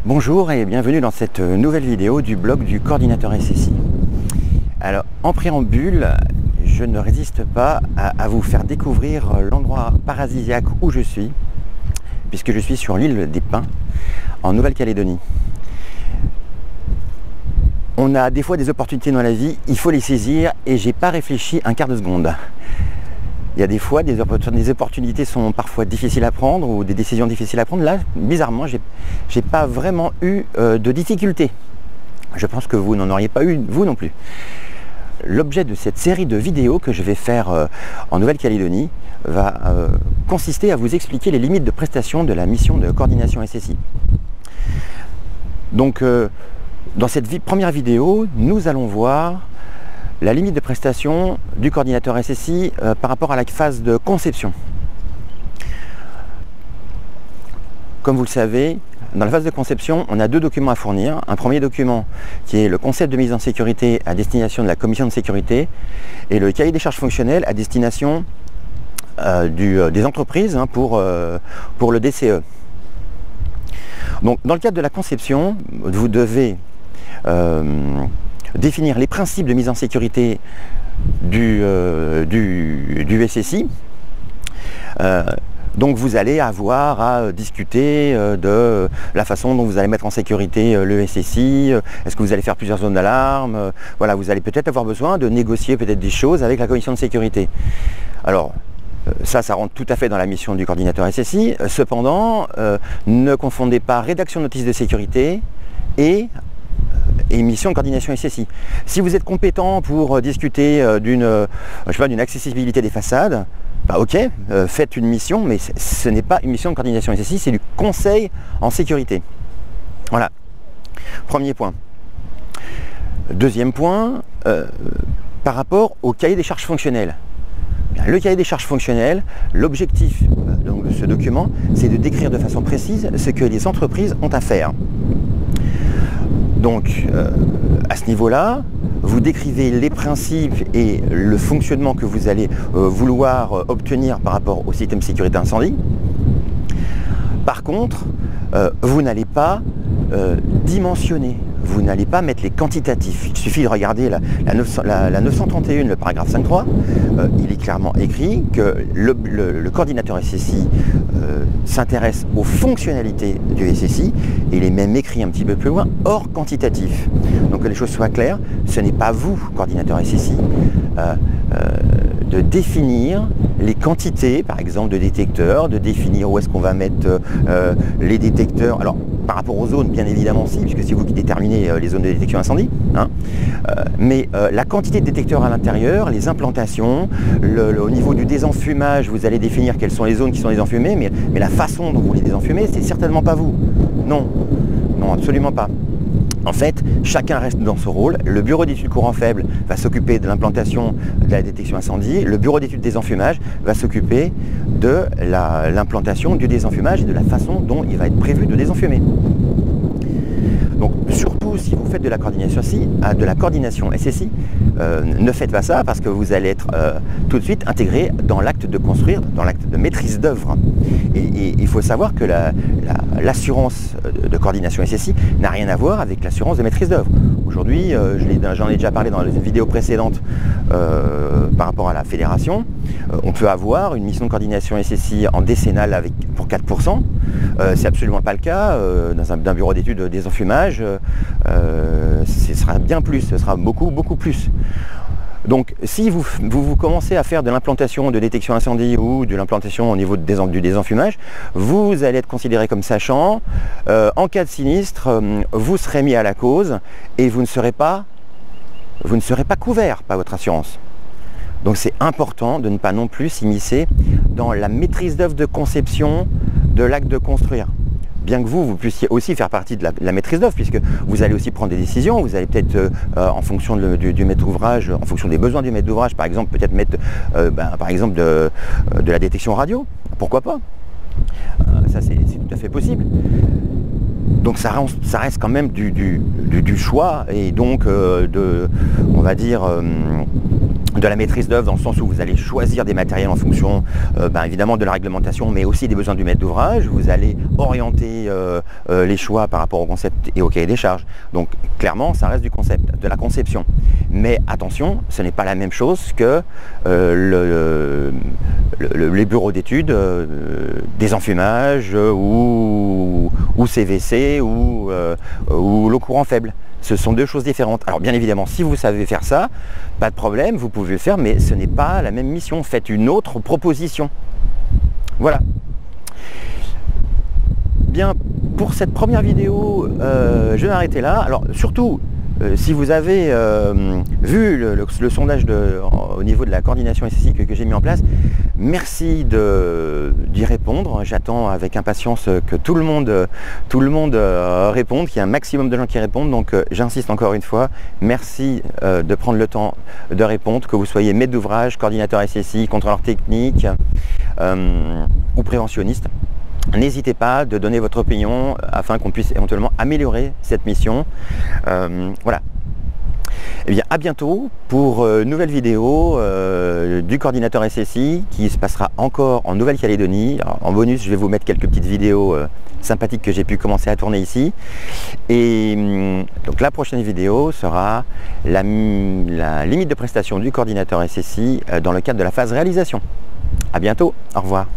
Bonjour et bienvenue dans cette nouvelle vidéo du blog du coordinateur SSI. Alors en préambule, je ne résiste pas à vous faire découvrir l'endroit paradisiaque où je suis, puisque je suis sur l'île des Pins, en Nouvelle-Calédonie. On a des fois des opportunités dans la vie, il faut les saisir et j'ai pas réfléchi un quart de seconde. Il y a des fois, des opportunités sont parfois difficiles à prendre ou des décisions difficiles à prendre. Là, bizarrement, j'ai pas vraiment eu de difficultés. Je pense que vous n'en auriez pas eu, vous non plus. L'objet de cette série de vidéos que je vais faire en Nouvelle-Calédonie va consister à vous expliquer les limites de prestation de la mission de coordination SSI. Donc, dans cette première vidéo, nous allons voir la limite de prestation du coordinateur SSI par rapport à la phase de conception. Comme vous le savez, dans la phase de conception, on a deux documents à fournir. Un premier document qui est le concept de mise en sécurité à destination de la commission de sécurité et le cahier des charges fonctionnelles à destination des entreprises pour le DCE. Donc, dans le cadre de la conception, vous devez définir les principes de mise en sécurité du SSI. Donc vous allez avoir à discuter de la façon dont vous allez mettre en sécurité le SSI. Est-ce que vous allez faire plusieurs zones d'alarme? Voilà, vous allez peut-être avoir besoin de négocier peut-être des choses avec la commission de sécurité. Alors, ça rentre tout à fait dans la mission du coordinateur SSI. Cependant, ne confondez pas rédaction de notice de sécurité et mission de coordination SSI. Si vous êtes compétent pour discuter d'une accessibilité des façades, bah ok, faites une mission, mais ce n'est pas une mission de coordination SSI, c'est du conseil en sécurité. Voilà, premier point. Deuxième point, par rapport au cahier des charges fonctionnelles. Le cahier des charges fonctionnelles, l'objectif de ce document, c'est de décrire de façon précise ce que les entreprises ont à faire. Donc, à ce niveau-là, vous décrivez les principes et le fonctionnement que vous allez vouloir obtenir par rapport au système sécurité incendie. Par contre, vous n'allez pas dimensionner, vous n'allez pas mettre les quantitatifs. Il suffit de regarder la 931, le paragraphe 5.3, il est clairement écrit que le coordinateur SSI s'intéresse aux fonctionnalités du SSI, et il est même écrit un petit peu plus loin, hors quantitatif. Donc que les choses soient claires, ce n'est pas vous, coordinateur SSI, de définir les quantités, par exemple, de détecteurs, de définir où est-ce qu'on va mettre les détecteurs. Alors, par rapport aux zones, bien évidemment, si, puisque c'est vous qui déterminez les zones de détection incendie. Mais la quantité de détecteurs à l'intérieur, les implantations, au niveau du désenfumage, vous allez définir quelles sont les zones qui sont désenfumées, mais la façon dont vous les désenfumez, c'est certainement pas vous. Non, non, absolument pas. En fait, chacun reste dans son rôle. Le bureau d'études courant faible va s'occuper de l'implantation de la détection incendie. Le bureau d'études désenfumage va s'occuper de l'implantation du désenfumage et de la façon dont il va être prévu de désenfumer. Donc surtout si vous faites de la coordination SSI, ne faites pas ça parce que vous allez être tout de suite intégré dans l'acte de construire, dans l'acte de maîtrise d'œuvre. Et il faut savoir que l'assurance de coordination SSI n'a rien à voir avec l'assurance de maîtrise d'œuvre. Aujourd'hui, j'en ai déjà parlé dans une vidéo précédente par rapport à la fédération, on peut avoir une mission de coordination SSI en décennale pour 4%. C'est absolument pas le cas d'un bureau d'études de désenfumage. Ce sera bien plus, ce sera beaucoup plus. Donc si vous commencez à faire de l'implantation de détection incendie ou de l'implantation au niveau du désenfumage, vous allez être considéré comme sachant. En cas de sinistre, vous serez mis à la cause et vous ne serez pas couvert par votre assurance. Donc c'est important de ne pas non plus s'immiscer dans la maîtrise d'œuvre de conception de l'acte de construire. Bien que vous puissiez aussi faire partie de la maîtrise d'œuvre, puisque vous allez aussi prendre des décisions, vous allez peut-être, en fonction du maître d'ouvrage, en fonction des besoins du maître d'ouvrage, par exemple, peut-être mettre, par exemple, de la détection radio, pourquoi pas? Ça, c'est tout à fait possible. Donc ça reste quand même du choix, et donc on va dire, de la maîtrise d'œuvre, dans le sens où vous allez choisir des matériels en fonction évidemment de la réglementation, mais aussi des besoins du maître d'ouvrage. Vous allez orienter les choix par rapport au concept et au cahier des charges. Donc clairement, ça reste du concept, de la conception. Mais attention, ce n'est pas la même chose que les bureaux d'études des enfumages ou CVC ou l'eau courant faible. Ce sont deux choses différentes. Alors bien évidemment, si vous savez faire ça, pas de problème, vous pouvez le faire, mais ce n'est pas la même mission. Faites une autre proposition. Voilà. Bien, pour cette première vidéo, je vais m'arrêter là. Alors surtout, si vous avez vu le sondage au niveau de la coordination SSI que j'ai mis en place, merci d'y répondre. J'attends avec impatience que tout le monde réponde, qu'il y ait un maximum de gens qui répondent. Donc j'insiste encore une fois, merci de prendre le temps de répondre, que vous soyez maître d'ouvrage, coordinateur SSI, contrôleur technique ou préventionniste. N'hésitez pas de donner votre opinion afin qu'on puisse éventuellement améliorer cette mission. Voilà. Eh bien, à bientôt pour une nouvelle vidéo du coordinateur SSI qui se passera encore en Nouvelle-Calédonie. En bonus, je vais vous mettre quelques petites vidéos sympathiques que j'ai pu commencer à tourner ici. Et donc la prochaine vidéo sera la limite de prestation du coordinateur SSI dans le cadre de la phase réalisation. À bientôt, au revoir.